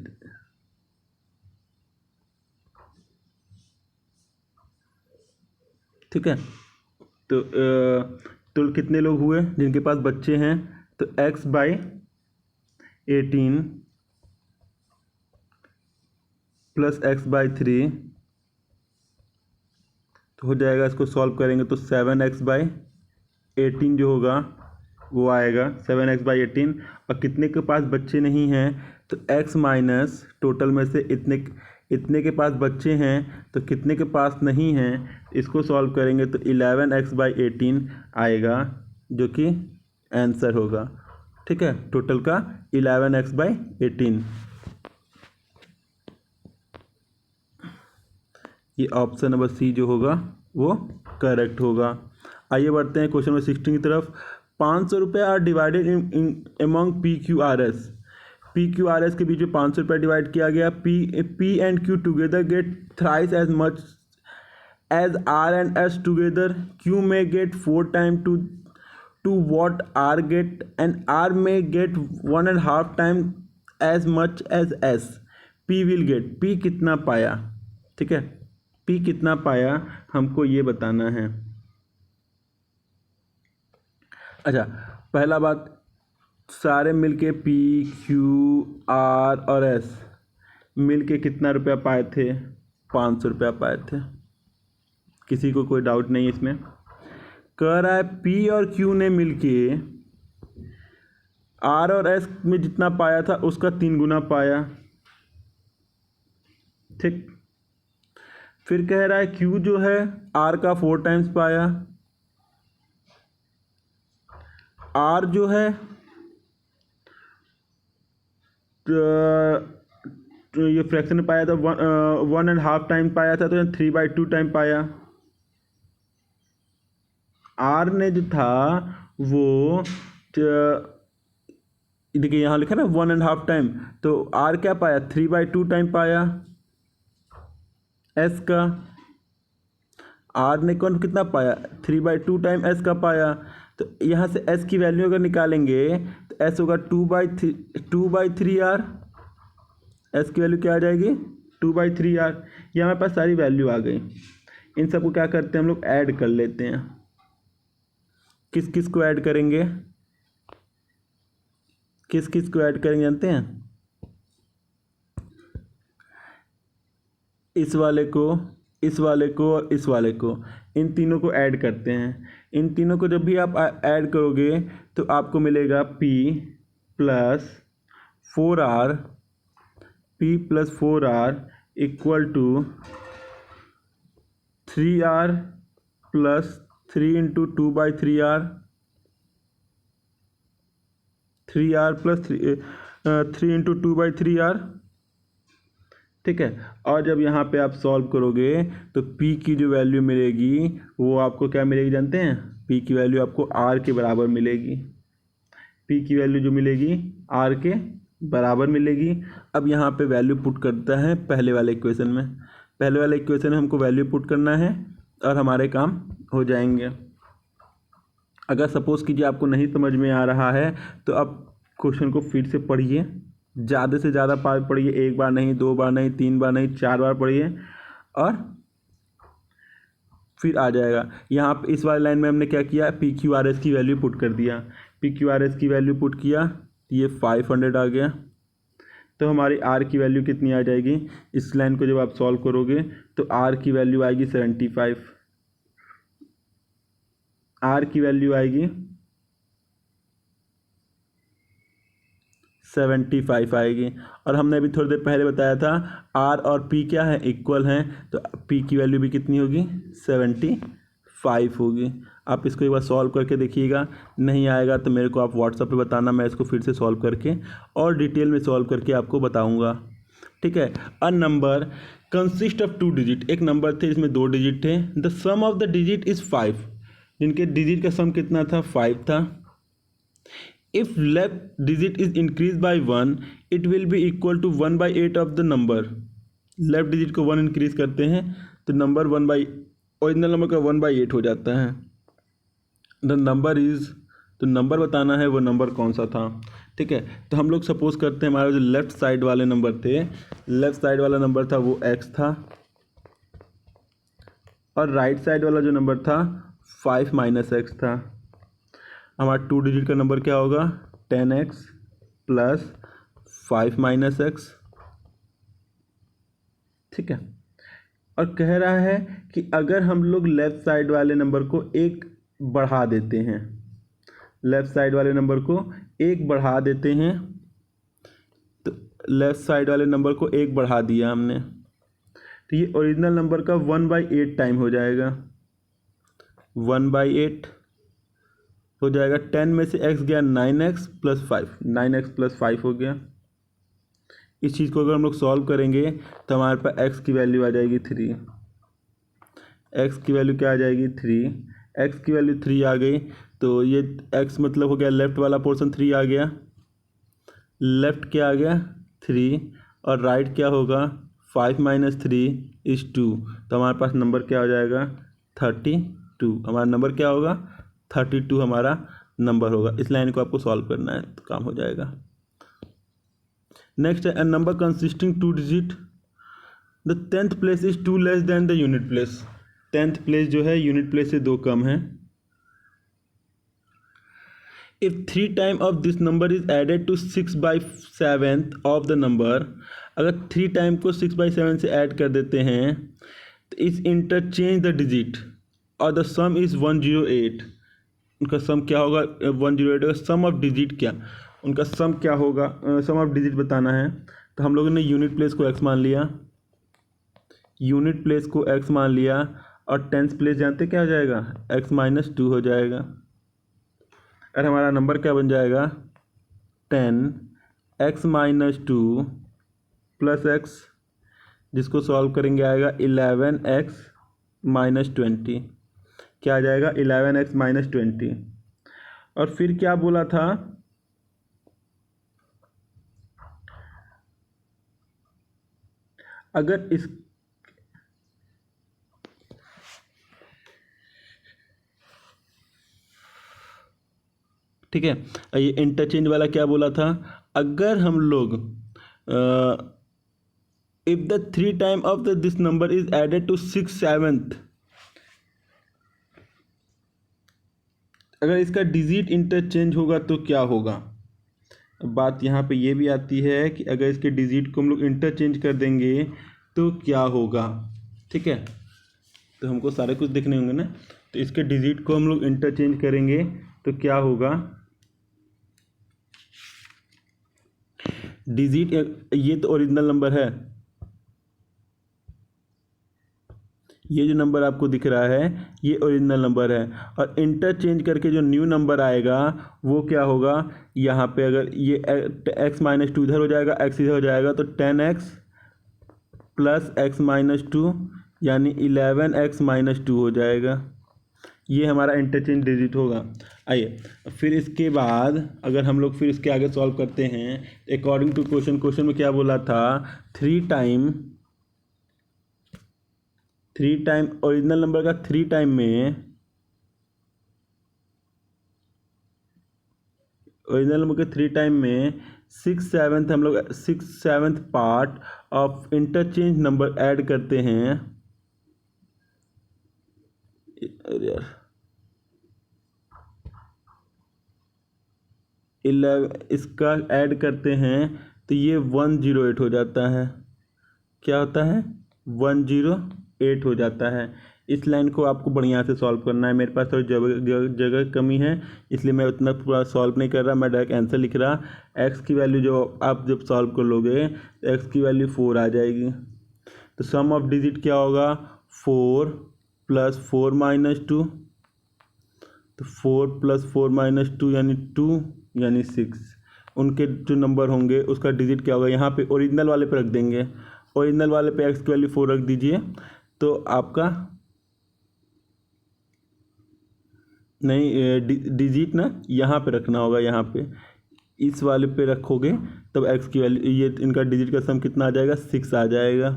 ठीक है। तो कितने लोग हुए जिनके पास बच्चे हैं, तो x/18 प्लस x/3 तो हो जाएगा। इसको सॉल्व करेंगे तो 7x/18 जो होगा वो आएगा, 7x/18। और कितने के पास बच्चे नहीं हैं, तो x माइनस टोटल में से इतने के पास बच्चे हैं तो कितने के पास नहीं हैं, इसको सॉल्व करेंगे तो 11x/18 आएगा, जो कि आंसर होगा, ठीक है। टोटल का 11x/18, ये ऑप्शन नंबर सी जो होगा वो करेक्ट होगा। आइए बढ़ते हैं क्वेश्चन नंबर 16 की तरफ। 500 रुपये are divided in among PQRS। PQRS के बीच में 500 रुपये डिवाइड किया गया। P and Q together get thrice as much as R and S together. Q में get 4 time to what R get, and R may get 1.5 time as much as S. P will get, P कितना पाया, ठीक है, P कितना पाया हमको ये बताना है। अच्छा, पहला बात, सारे मिलके P Q R और S मिलके कितना रुपया पाए थे, 500 रुपया पाए थे। किसी को कोई डाउट नहीं इसमें। कह रहा है P और Q ने मिलके R और S में जितना पाया था उसका 3 गुना पाया, ठीक। फिर कह रहा है Q जो है R का 4 टाइम्स पाया, R जो है तो ये फ्रैक्शन में पाया था 1.5 टाइम पाया था, तो 3/2 टाइम पाया। R ने जो था वो देखिए यहाँ लिखा ना 1.5 टाइम, तो R क्या पाया, 3/2 टाइम पाया S का। R ने कौन कितना पाया, 3/2 टाइम S का पाया। तो यहाँ से S की वैल्यू अगर निकालेंगे तो S होगा 2/3R। S की वैल्यू क्या आ जाएगी, 2/3R। ये हमारे पास सारी वैल्यू आ गई। इन सबको क्या करते हैं हम लोग, ऐड कर लेते हैं। किस किस को ऐड करेंगे, किस किस को ऐड करेंगे जानते हैं, इस वाले को, इस वाले को और इस वाले को, इन तीनों को ऐड करते हैं। इन तीनों को जब भी आप ऐड करोगे तो आपको मिलेगा P + 4R P p plus 4r equal to 3r plus 3 into 2/3r 3r plus 3 into 2/3r। ठीक है, और जब यहाँ पे आप सॉल्व करोगे तो p की जो वैल्यू मिलेगी वो आपको क्या मिलेगी जानते हैं? p की वैल्यू आपको r के बराबर मिलेगी। p की वैल्यू जो मिलेगी r के बराबर मिलेगी। अब यहाँ पे वैल्यू पुट करता है पहले वाले इक्वेशन में। पहले वाले इक्वेशन में हमको वैल्यू पुट करना है और हमारे काम हो जाएंगे। अगर सपोज़ कीजिए आपको नहीं समझ में आ रहा है तो आप क्वेश्चन को फिर से पढ़िए, ज़्यादा से ज़्यादा बार पढ़िए, एक बार नहीं, 2 बार नहीं, 3 बार नहीं, 4 बार पढ़िए और फिर आ जाएगा। यहाँ पे इस वाले लाइन में हमने क्या किया, पी क्यू आर एस की वैल्यू पुट कर दिया। पी क्यू आर एस की वैल्यू पुट किया, ये 500 आ गया। तो हमारी आर की वैल्यू कितनी आ जाएगी? इस लाइन को जब आप सॉल्व करोगे तो आर की वैल्यू आएगी 75। आर की वैल्यू आएगी 75 आएगी। और हमने अभी थोड़ी देर पहले बताया था आर और पी क्या है, इक्वल हैं, तो पी की वैल्यू भी कितनी होगी? 75 होगी। आप इसको एक बार सॉल्व करके देखिएगा, नहीं आएगा तो मेरे को आप व्हाट्सएप पे बताना, मैं इसको फिर से सॉल्व करके और डिटेल में सॉल्व करके आपको बताऊंगा। ठीक है, a number consist of 2 digit, एक नंबर थे जिसमें 2 डिजिट थे। The sum of the digit is 5, जिनके डिजिट का सम कितना था? 5 था। If left digit is increase by 1 it will be equal to 1/8 of the number. Left digit को 1 इंक्रीज करते हैं तो नंबर ओरिजिनल नंबर का 1/8 हो जाता है। द नंबर इज, तो नंबर बताना है वो नंबर कौन सा था। ठीक है, तो हम लोग सपोज करते हैं हमारा जो लेफ्ट साइड वाले नंबर थे, लेफ्ट साइड वाला नंबर था वो x था और राइट साइड वाला जो नंबर था 5 माइनस एक्स था। हमारा 2 डिजिट का नंबर क्या होगा? 10x plus 5 minus x. ठीक है, और कह रहा है कि अगर हम लोग लेफ़्ट साइड वाले नंबर को एक बढ़ा देते हैं, लेफ़्ट साइड वाले नंबर को एक बढ़ा देते हैं, तो लेफ़्ट साइड वाले नंबर को एक बढ़ा दिया हमने, तो ये ओरिजिनल नंबर का 1/8 टाइम हो जाएगा। 1/8 हो जाएगा। 10 में से x गया 9x प्लस 5, 9x प्लस 5 हो गया। इस चीज़ को अगर हम लोग सॉल्व करेंगे तो हमारे पास x की वैल्यू आ जाएगी 3। x की वैल्यू क्या आ जाएगी? 3। x की वैल्यू 3 आ गई तो ये x मतलब हो गया लेफ़्ट वाला पोर्शन 3 आ गया, लेफ़्ट क्या आ गया? 3, और राइट क्या होगा? 5 माइनस 3 इज़ 2। तो हमारे पास नंबर क्या हो जाएगा? 32। हमारा नंबर क्या होगा? 32 हमारा नंबर होगा। इस लाइन को आपको सॉल्व करना है तो काम हो जाएगा। नेक्स्ट है a number consisting 2 digit, the 10th place is 2 less than the unit place. 10th place जो है यूनिट प्लेस से 2 कम है। If 3 time of this number is added to 6/7 of the number, अगर 3 टाइम को 6/7 से ऐड कर देते हैं तो इस इंटरचेंज द डिजिट और द सम इज़ 108। उनका सम क्या होगा? 108 होगा। सम ऑफ डिजिट क्या, उनका सम क्या होगा? सम ऑफ डिजिट बताना है तो हम लोगों ने यूनिट प्लेस को x मान लिया, यूनिट प्लेस को x मान लिया, और 10th प्लेस जानते क्या हो जाएगा? x माइनस 2 हो जाएगा। और हमारा नंबर क्या बन जाएगा? 10x माइनस 2 प्लस x, जिसको सॉल्व करेंगे आएगा 11x माइनस 20। क्या आ जाएगा? 11x minus 20। और फिर क्या बोला था? अगर इस ठीक है, ये इंटरचेंज वाला क्या बोला था? अगर हम लोग if the 3 time of the this number is added to 6/7, अगर इसका डिजिट इंटरचेंज होगा तो क्या होगा? बात यहाँ पे ये भी आती है कि अगर इसके डिजिट को हम लोग इंटरचेंज कर देंगे तो क्या होगा। ठीक है, तो हमको सारे कुछ देखने होंगे ना, तो इसके डिजिट को हम लोग इंटरचेंज करेंगे तो क्या होगा? डिजिट, ये तो ओरिजिनल नंबर है, ये जो नंबर आपको दिख रहा है ये ओरिजिनल नंबर है, और इंटरचेंज करके जो न्यू नंबर आएगा वो क्या होगा, यहाँ पे अगर ये x-2 इधर हो जाएगा, x इधर हो जाएगा, तो 10x प्लस x-2 यानी 11x-2 हो जाएगा। ये हमारा इंटरचेंज डिजिट होगा। आइए फिर इसके बाद अगर हम लोग फिर इसके आगे सॉल्व करते हैं, अकॉर्डिंग टू क्वेश्चन में क्या बोला था, 3 टाइम ओरिजिनल नंबर का 3 टाइम में, ओरिजिनल नंबर के 3 टाइम में 6/7 हम लोग 6/7 part of interchange number add करते हैं। अरे यार 11 इसका ऐड करते हैं तो ये 108 हो जाता है। क्या होता है, 108 हो जाता है। इस लाइन को आपको बढ़िया से सॉल्व करना है। मेरे पास थोड़ी जगह कमी है, इसलिए मैं उतना पूरा सॉल्व नहीं कर रहा, मैं डायरेक्ट आंसर लिख रहा। एक्स की वैल्यू जो आप जब सॉल्व कर लोगे तो एक्स की वैल्यू 4 आ जाएगी। तो सम ऑफ डिजिट क्या होगा, 4 + 4 - 2, तो 4 + 4 - 2 यानी 2 यानी 6। उनके जो नंबर होंगे उसका डिजिट क्या होगा, यहाँ पे ओरिजिनल वाले पे रख देंगे, ओरिजिनल वाले पे एक्स की वैल्यू 4 रख दीजिए, तो आपका नहीं डिजिट ना यहाँ पे रखना होगा, यहाँ पे इस वाले पे रखोगे तब एक्स की वैल्यू, ये इनका डिजिट का सम कितना आ जाएगा, 6 आ जाएगा।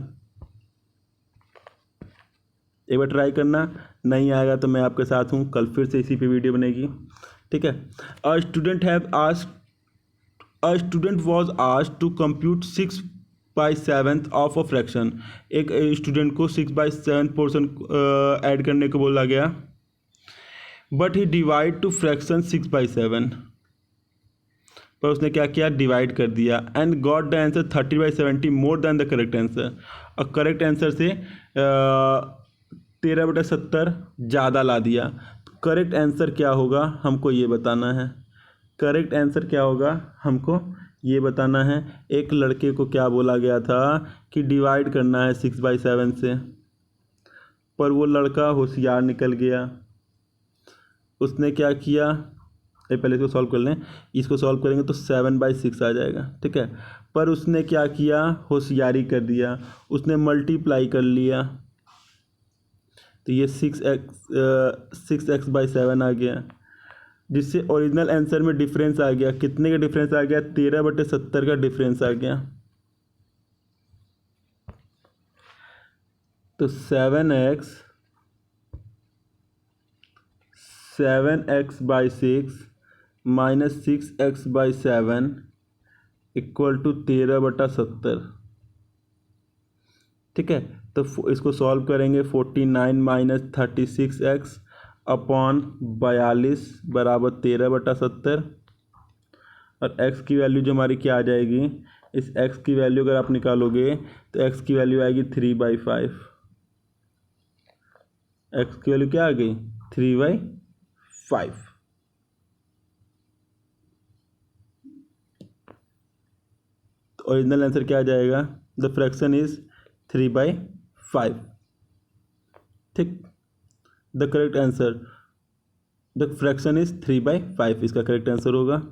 एक बार ट्राई करना, नहीं आएगा तो मैं आपके साथ हूँ, कल फिर से इसी पे वीडियो बनेगी, ठीक है। A student was asked to compute 6/7 of a fraction. एक स्टूडेंट को 6/7 पोर्शन ऐड करने को बोला गया, but he divide to fraction 6/7, पर उसने क्या किया, डिवाइड कर दिया, and got the answer 30/70 more than the correct answer, और करेक्ट आंसर से 13/70 ज़्यादा ला दिया। तो करेक्ट आंसर क्या होगा हमको ये बताना है, करेक्ट आंसर क्या होगा हमको ये बताना है। एक लड़के को क्या बोला गया था कि डिवाइड करना है 6/7 से, पर वो लड़का होशियार निकल गया, उसने क्या किया, पहले इसको सॉल्व कर लें, इसको सॉल्व करेंगे तो 7/6 आ जाएगा, ठीक है। पर उसने क्या किया, होशियारी कर दिया, उसने मल्टीप्लाई कर लिया, तो ये 6x/7 आ गया, जिससे ओरिजिनल आंसर में डिफरेंस आ गया। कितने का डिफरेंस आ गया, 13/70 का डिफरेंस आ गया। तो 7x/6 - 6x/7 = 13/70, ठीक है। तो इसको सॉल्व करेंगे, 49 - 36x अपॉन 42 बराबर 13/70, और x की वैल्यू जो हमारी क्या आ जाएगी, इस x की वैल्यू अगर आप निकालोगे तो x की वैल्यू आएगी 3/5। x की वैल्यू क्या आ गई, 3/5। तो ओरिजिनल आंसर क्या आ जाएगा, द फ्रैक्शन इज 3/5, ठीक। The correct answer, the fraction is 3/5 इसका करेक्ट आंसर होगा।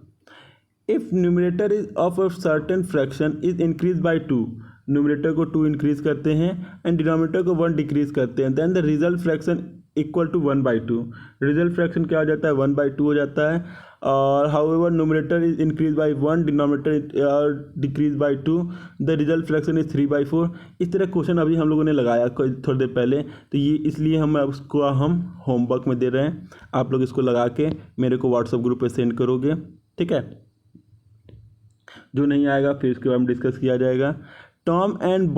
If numerator is of a certain fraction is increase bye 2, numerator को 2 इंक्रीज करते हैं एंड डिनोमिनेटर को 1 डिक्रीज करते हैं, then the result fraction = 1/2। Result fraction क्या हो जाता है, 1/2 हो जाता है। और however numerator is increase by 1, denominator decrease by 2, the result fraction is 3/4। इस तरह क्वेश्चन अभी हम लोगों ने लगाया थोड़ी देर पहले, तो ये इसलिए हम होमवर्क में दे रहे हैं, आप लोग इसको लगा के मेरे को व्हाट्सएप ग्रुप पे सेंड करोगे, ठीक है। जो नहीं आएगा फिर इसके बारे में डिस्कस किया जाएगा। Tom and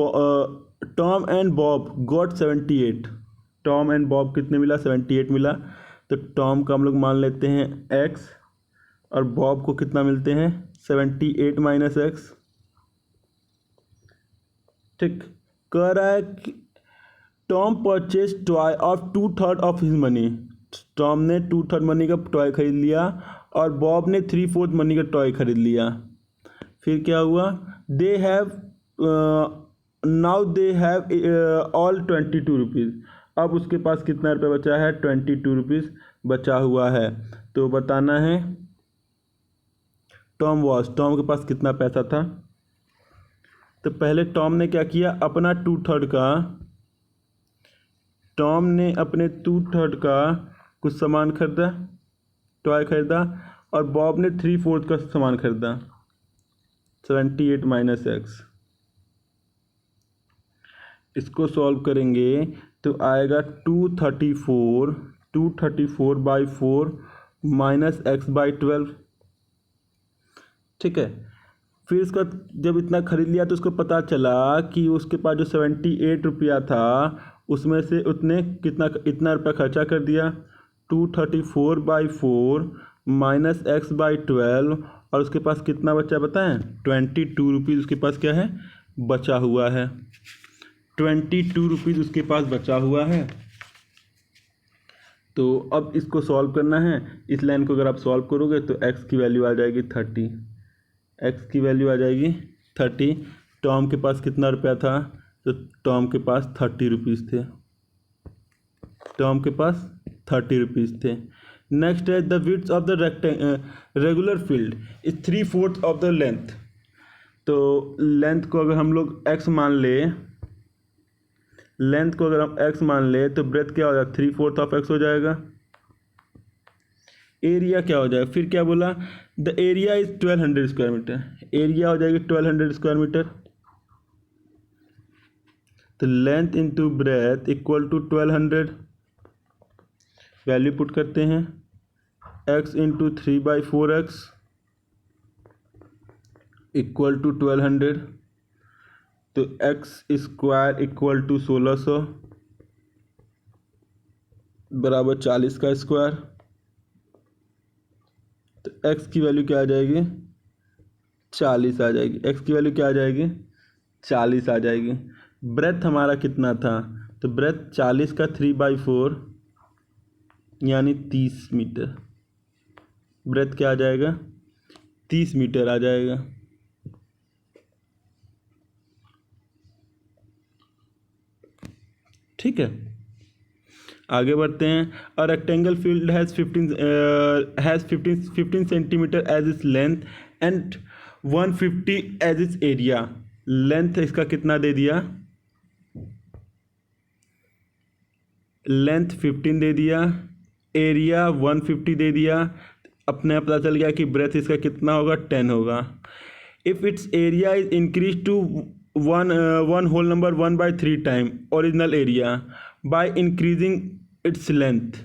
Bob got 78, Tom and Bob कितने मिला, 78 मिला। तो टॉम का हम लोग मान लेते हैं x, और बॉब को कितना मिलते हैं, 78 - x, ठीक। कह रहा है कि Tom purchase toy of 2/3 of his money, Tom ने 2/3 मनी का टॉय खरीद लिया और बॉब ने 3/4 मनी का टॉय खरीद लिया। फिर क्या हुआ, they have now they have all 22 rupees. अब उसके पास कितना रुपये बचा है, 22 रुपीज़ बचा हुआ है। तो बताना है टॉम के पास कितना पैसा था। तो पहले टॉम ने क्या किया, अपना 2/3 का, टॉम ने अपने 2/3 का कुछ सामान खरीदा, टॉय खरीदा, और बॉब ने 3/4 का सामान खरीदा। 78 माइनस एक्स, इसको सॉल्व करेंगे तो आएगा 234/4 माइनस एक्स बाई 12। ठीक है, फिर इसका जब इतना खरीद लिया तो उसको पता चला कि उसके पास जो 78 रुपया था उसमें से उतने इतना रुपया खर्चा कर दिया। 234/4 माइनस एक्स बाई 12, और उसके पास कितना बचा बताएं, 22 रुपीज़ उसके पास क्या है, बचा हुआ है। 22 रुपीज़ उसके पास बचा हुआ है। तो अब इसको सॉल्व करना है। इस लाइन को अगर आप सॉल्व करोगे तो x की वैल्यू आ जाएगी 30, x की वैल्यू आ जाएगी 30। टॉम के पास कितना रुपया था, तो टॉम के पास 30 रुपीज़ थे, टॉम के पास 30 रुपीज़ थे। नेक्स्ट है the width of the regular field is 3/4 of the length. तो लेंथ को अगर हम लोग x मान ले, लेंथ को अगर हम x मान ले तो ब्रेथ क्या हो जाएगा, 3/4 ऑफ x हो जाएगा। एरिया क्या हो जाएगा, फिर क्या बोला, the area is 1200 square metre, area हो जाएगी 1200 स्क्वायर मीटर। तो length into breadth equal to 1200, value put करते हैं, x into 3/4x equal to 1200। तो x स्क्वायर इक्वल टू 1600 बराबर 40 का स्क्वायर। तो x की वैल्यू क्या आ जाएगी, 40 आ जाएगी, x की वैल्यू क्या आ जाएगी, 40 आ जाएगी। ब्रेथ हमारा कितना था, तो ब्रेथ 40 का 3/4 यानी 30 मीटर, ब्रेथ क्या आ जाएगा, 30 मीटर आ जाएगा। ठीक है, आगे बढ़ते हैं। A rectangle field has 15 centimetre as its length and 150 as its area. Length इसका कितना दे दिया, लेंथ 15 दे दिया, एरिया 150 दे दिया। अपने आप पता चल गया कि ब्रेथ इसका कितना होगा, 10 होगा। If its area is increase to one whole number 1/3 time original area by increasing its length,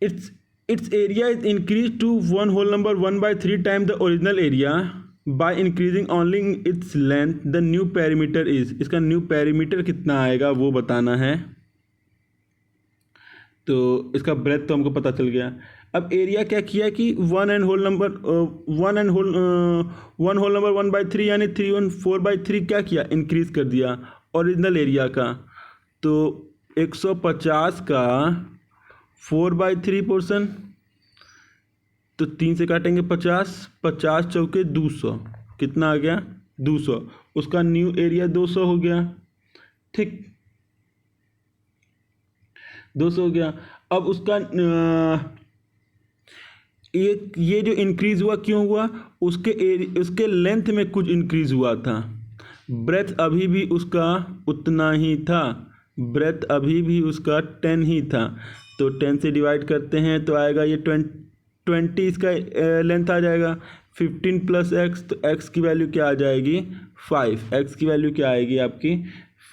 its area is increased to one whole number 1/3 times the original area by increasing only its length, the new perimeter is, इसका न्यू पेरीमीटर कितना आएगा वो बताना है। तो इसका ब्रेथ तो हमको पता चल गया। अब एरिया क्या किया कि वन होल नंबर 1/3 यानी 3/4/3 क्या किया, इंक्रीज कर दिया ओरिजिनल एरिया का। तो 150 का 4/3 पोर्शन, तो 3 से काटेंगे 50, 50 चौके 200, कितना आ गया, 200। उसका न्यू एरिया 200 हो गया। ठीक, 200 हो गया। अब उसका ये जो इंक्रीज हुआ क्यों हुआ, उसके लेंथ में कुछ इंक्रीज हुआ था। ब्रेथ अभी भी उसका उतना ही था, ब्रेथ अभी भी उसका 10 ही था। तो 10 से डिवाइड करते हैं तो आएगा ये 20 इसका लेंथ आ जाएगा। 15 प्लस एक्स, तो एक्स की वैल्यू क्या आ जाएगी, 5। एक्स की वैल्यू क्या आएगी आपकी,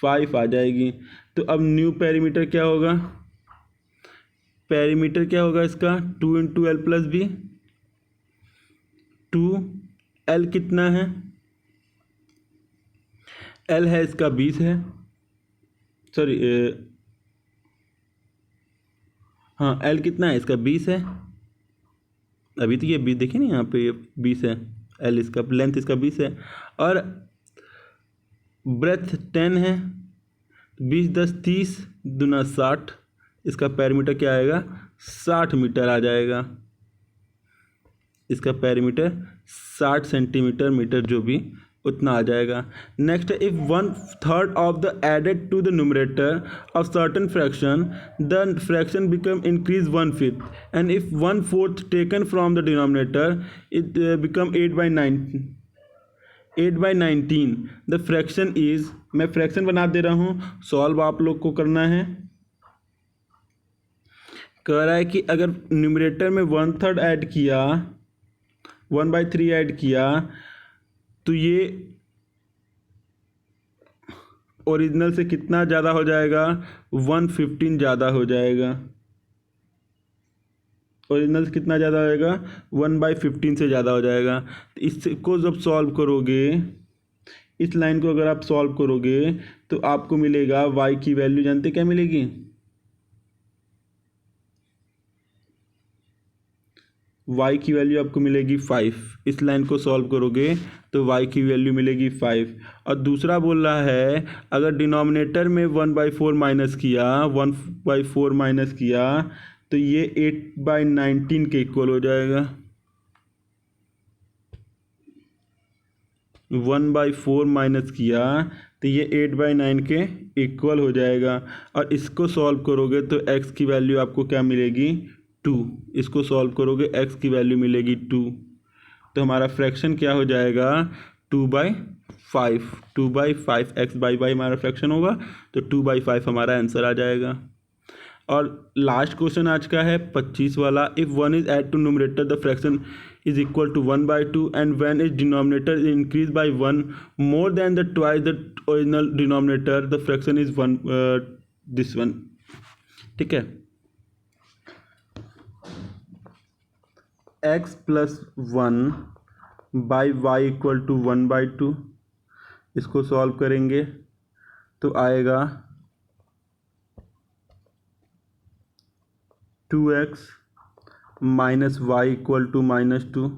5 आ जाएगी। तो अब न्यू पेरीमीटर क्या होगा, पेरीमीटर क्या होगा इसका, 2 into L plus B. 2 L कितना है, एल है इसका 20 है, सॉरी हाँ एल कितना है इसका 20 है। अभी तो ये 20 देखिए ना यहाँ पे, ये 20 है, एल इसका लेंथ इसका 20 है, और ब्रेथ 10 है। 20 10 30 दूना 60, इसका पेरीमीटर क्या आएगा, 60 मीटर आ जाएगा। इसका पेरीमीटर 60 सेंटीमीटर मीटर जो भी उतना आ जाएगा। नेक्स्ट है if 1/3 of the added to the numerator of certain fraction the fraction become increase 1/5 and if 1/4 taken from the denominator it become 8/19 the fraction is, मैं फ्रैक्शन बना दे रहा हूँ, सॉल्व आप लोग को करना है। कह रहा है कि अगर न्यूमरेटर में 1/3 ऐड किया, 1/3 ऐड किया तो ये ओरिजिनल से कितना ज़्यादा हो जाएगा, 1/15 ज़्यादा हो जाएगा। ओरिजिनल से कितना ज़्यादा हो जाएगा, 1/15 से ज़्यादा हो जाएगा। तो इसको जब सॉल्व करोगे, इस लाइन को अगर आप सॉल्व करोगे तो आपको मिलेगा y की वैल्यू, जानते क्या मिलेगी, y की वैल्यू आपको मिलेगी 5। इस लाइन को सॉल्व करोगे तो y की वैल्यू मिलेगी 5। और दूसरा बोल रहा है अगर डिनोमिनेटर में 1/4 माइनस किया, 1/4 माइनस किया तो ये 8/19 के इक्वल हो जाएगा। 1/4 माइनस किया तो ये 8/9 के इक्वल हो जाएगा। और इसको सॉल्व करोगे तो x की वैल्यू आपको क्या मिलेगी, 2। इसको सॉल्व करोगे x की वैल्यू मिलेगी 2। तो हमारा फ्रैक्शन क्या हो जाएगा, 2/5। 2/5 x/y हमारा फ्रैक्शन होगा तो 2/5 हमारा आंसर आ जाएगा। और लास्ट क्वेश्चन आज का है 25 वाला, if 1 is add to numerator the fraction is equal to 1/2 and when its denominator is increased by 1 more than the twice the original denominator the fraction is 1, this one। ठीक है, x plus 1 by y equal to 1/2। इसको सॉल्व करेंगे तो आएगा 2x minus Y equal to -2।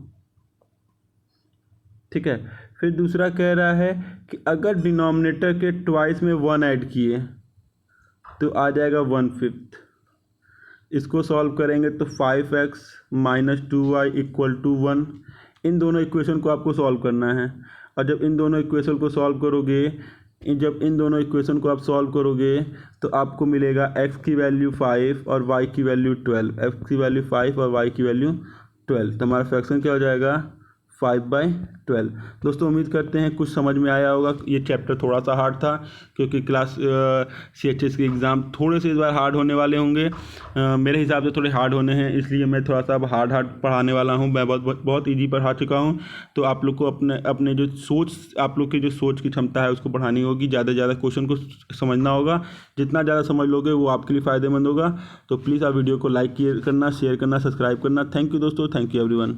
ठीक है, फिर दूसरा कह रहा है कि अगर डिनोमिनेटर के ट्वाइस में 1 ऐड किए तो आ जाएगा 1/5। इसको सॉल्व करेंगे तो 5x minus 2y equal to 1। इन दोनों इक्वेशन को आपको सॉल्व करना है। और जब इन दोनों इक्वेशन को सॉल्व करोगे, तो आपको मिलेगा x की वैल्यू 5 और y की वैल्यू 12। x की वैल्यू 5 और y की वैल्यू 12। तो हमारा फ्रैक्शन क्या हो जाएगा, 5/12। दोस्तों उम्मीद करते हैं कुछ समझ में आया होगा। ये चैप्टर थोड़ा सा हार्ड था क्योंकि क्लास CHS के एग्ज़ाम थोड़े से इस बार हार्ड होने वाले होंगे। मेरे हिसाब से थोड़े हार्ड होने हैं, इसलिए मैं थोड़ा सा अब हार्ड पढ़ाने वाला हूँ। मैं बहुत ईजी पढ़ा चुका हूँ। तो आप लोग को अपने जो सोच, आप लोग की जो सोच की क्षमता है उसको बढ़ानी होगी। ज़्यादा से ज़्यादा क्वेश्चन को समझना होगा। जितना ज़्यादा समझ लोगे वो आपके लिए फ़ायदेमंद होगा। तो प्लीज़ आप वीडियो को लाइक करना, शेयर करना, सब्सक्राइब करना। थैंक यू दोस्तों, थैंक यू एवरीवन।